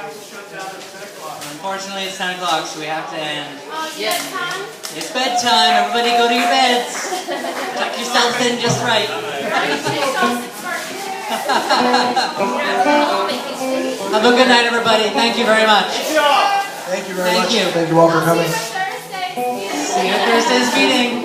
Unfortunately, it's 10 o'clock, so we have to end. Yes. It's bedtime. Everybody go to your beds. Tuck yourselves in just right. Have a good night, everybody. Thank you very much. Thank you very much. Thank you all for coming. See you at Thursday's meeting.